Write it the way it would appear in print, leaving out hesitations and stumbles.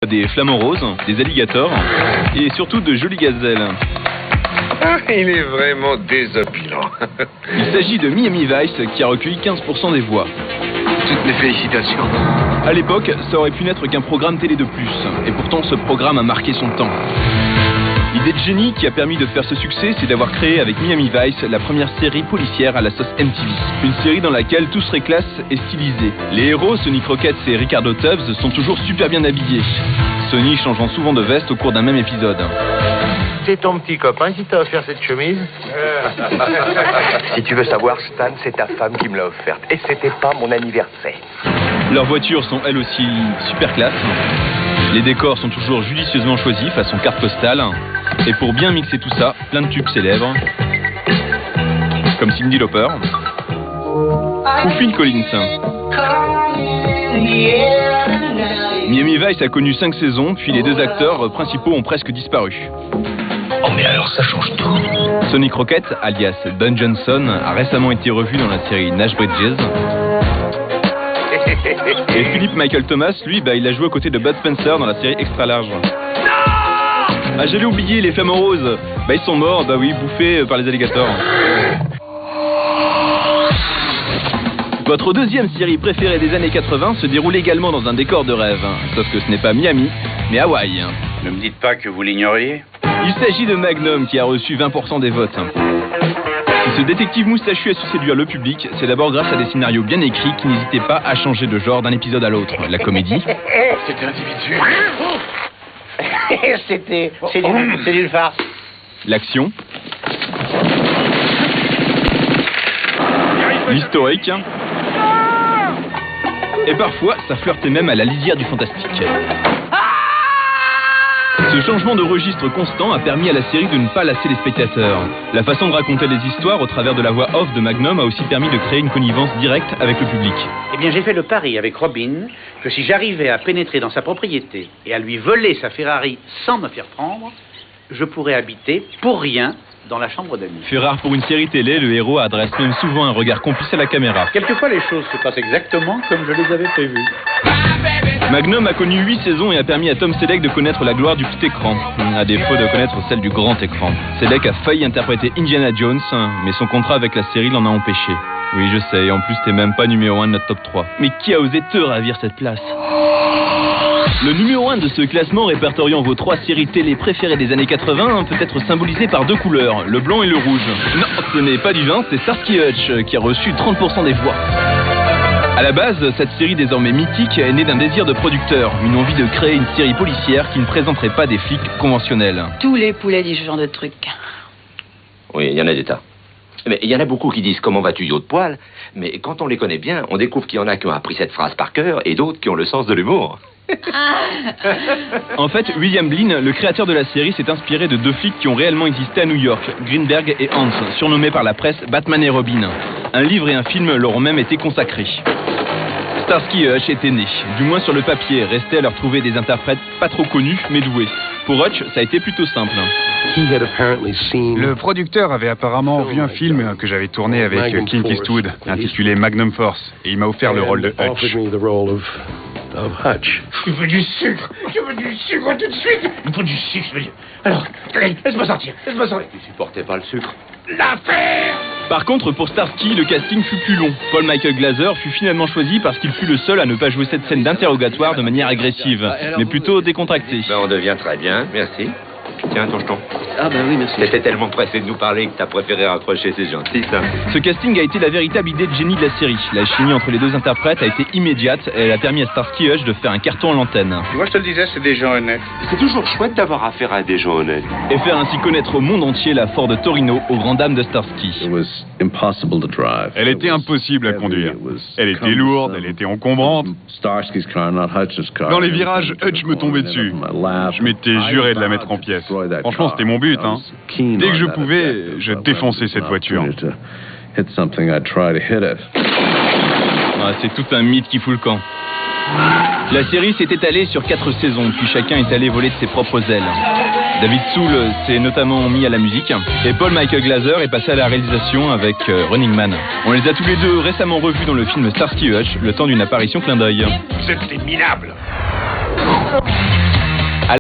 des flamants roses, des alligators et surtout de jolies gazelles. Ah, il est vraiment désopilant. Il s'agit de Miami Vice qui a recueilli 15% des voix. Toutes mes félicitations. À l'époque, ça aurait pu n'être qu'un programme télé de plus. Et pourtant, ce programme a marqué son temps. L'idée de génie qui a permis de faire ce succès, c'est d'avoir créé avec Miami Vice la première série policière à la sauce MTV. Une série dans laquelle tout serait classe et stylisé. Les héros, Sonny Crockett et Ricardo Tubbs, sont toujours super bien habillés. Sonny changeant souvent de veste au cours d'un même épisode. C'est ton petit copain qui t'a offert cette chemise? Si tu veux savoir, Stan, c'est ta femme qui me l'a offerte. Et c'était pas mon anniversaire. Leurs voitures sont elles aussi super classe. Les décors sont toujours judicieusement choisis façon carte postale. Et pour bien mixer tout ça, plein de tubes célèbres. Comme Cyndi Lauper ou Phil Collins. Miami Vice a connu 5 saisons, puis les 2 acteurs principaux ont presque disparu. Oh mais alors ça change tout. Sonny Crockett, alias Don Johnson, a récemment été revu dans la série Nash Bridges. Et Philip Michael Thomas, lui, il a joué aux côtés de Bud Spencer dans la série Extra Large. Ah, j'allais oublier, les flamants roses. Ils sont morts, bouffés par les alligators. Votre deuxième série préférée des années 80 se déroule également dans un décor de rêve. Sauf que ce n'est pas Miami, mais Hawaï. Ne me dites pas que vous l'ignoriez. Il s'agit de Magnum qui a reçu 20% des votes. Si ce détective moustachu a su séduire le public, c'est d'abord grâce à des scénarios bien écrits qui n'hésitaient pas à changer de genre d'un épisode à l'autre. La comédie. Cet individu. C'est d'une farce. L'action. L'historique. Et parfois, ça flirtait même à la lisière du fantastique. Ce changement de registre constant a permis à la série de ne pas lasser les spectateurs. La façon de raconter les histoires au travers de la voix off de Magnum a aussi permis de créer une connivence directe avec le public. Eh bien, j'ai fait le pari avec Robin que si j'arrivais à pénétrer dans sa propriété et à lui voler sa Ferrari sans me faire prendre, je pourrais habiter pour rien dans la chambre d'amis. Fait rare pour une série télé, le héros adresse même souvent un regard complice à la caméra. Quelquefois, les choses se passent exactement comme je les avais prévues. Magnum a connu 8 saisons et a permis à Tom Selleck de connaître la gloire du petit écran, à défaut de connaître celle du grand écran. Selleck a failli interpréter Indiana Jones, mais son contrat avec la série l'en a empêché. Oui, je sais, et en plus t'es même pas numéro 1 de notre top 3. Mais qui a osé te ravir cette place? Le numéro 1 de ce classement répertoriant vos 3 séries télé préférées des années 80 peut être symbolisé par 2 couleurs, le blanc et le rouge. Non, ce n'est pas du vin, c'est Starsky et Hutch qui a reçu 30% des voix. À la base, cette série désormais mythique est née d'un désir de producteur, une envie de créer une série policière qui ne présenterait pas des flics conventionnels. Tous les poulets disent ce genre de trucs. Oui, il y en a des tas. Mais il y en a beaucoup qui disent « Comment vas-tu, yacht de poil ?» Mais quand on les connaît bien, on découvre qu'il y en a qui ont appris cette phrase par cœur et d'autres qui ont le sens de l'humour. En fait, William Blinn, le créateur de la série, s'est inspiré de 2 flics qui ont réellement existé à New York, Greenberg et Hans, surnommés par la presse Batman et Robin. Un livre et un film leur ont même été consacrés. Starsky et Hutch étaient nés, du moins sur le papier, restait à leur trouver des interprètes pas trop connus mais doués. Pour Hutch, ça a été plutôt simple. Le producteur avait apparemment vu un film que j'avais tourné avec Clint Eastwood, intitulé Magnum Force, et il m'a offert le rôle de Hutch. Je veux du sucre tout de suite. Il faut du sucre, je veux dire. Alors, allez, laisse-moi sortir. Tu supportais pas le sucre? L'affaire. Par contre, pour Starsky, le casting fut plus long. Paul Michael Glaser fut finalement choisi parce qu'il fut le seul à ne pas jouer cette scène d'interrogatoire de manière agressive, mais plutôt décontractée. On devient très bien, merci. Tiens, ton jeton. Ah ben oui, merci. T'étais tellement pressé de nous parler que t'as préféré raccrocher, c'est gentil, ça. Ce casting a été la véritable idée de génie de la série. La chimie entre les 2 interprètes a été immédiate et elle a permis à Starsky et Hutch de faire un carton à l'antenne. Moi, je te le disais, c'est des gens honnêtes. C'est toujours chouette d'avoir affaire à des gens honnêtes. Et faire ainsi connaître au monde entier la Ford Torino aux grandes dames de Starsky. Elle était impossible à conduire. Elle était lourde, elle était encombrante. Dans les virages, Hutch me tombait dessus. Je m'étais juré de la mettre en pièces. Franchement, c'était mon but, hein. Dès que je pouvais, je défonçais cette voiture. Ah, c'est tout un mythe qui fout le camp. La série s'est étalée sur 4 saisons, puis chacun est allé voler de ses propres ailes. David Soul s'est notamment mis à la musique, et Paul Michael Glaser est passé à la réalisation avec Running Man. On les a tous les deux récemment revus dans le film Starsky et Hutch, le temps d'une apparition clin d'œil. Vous êtes des minables.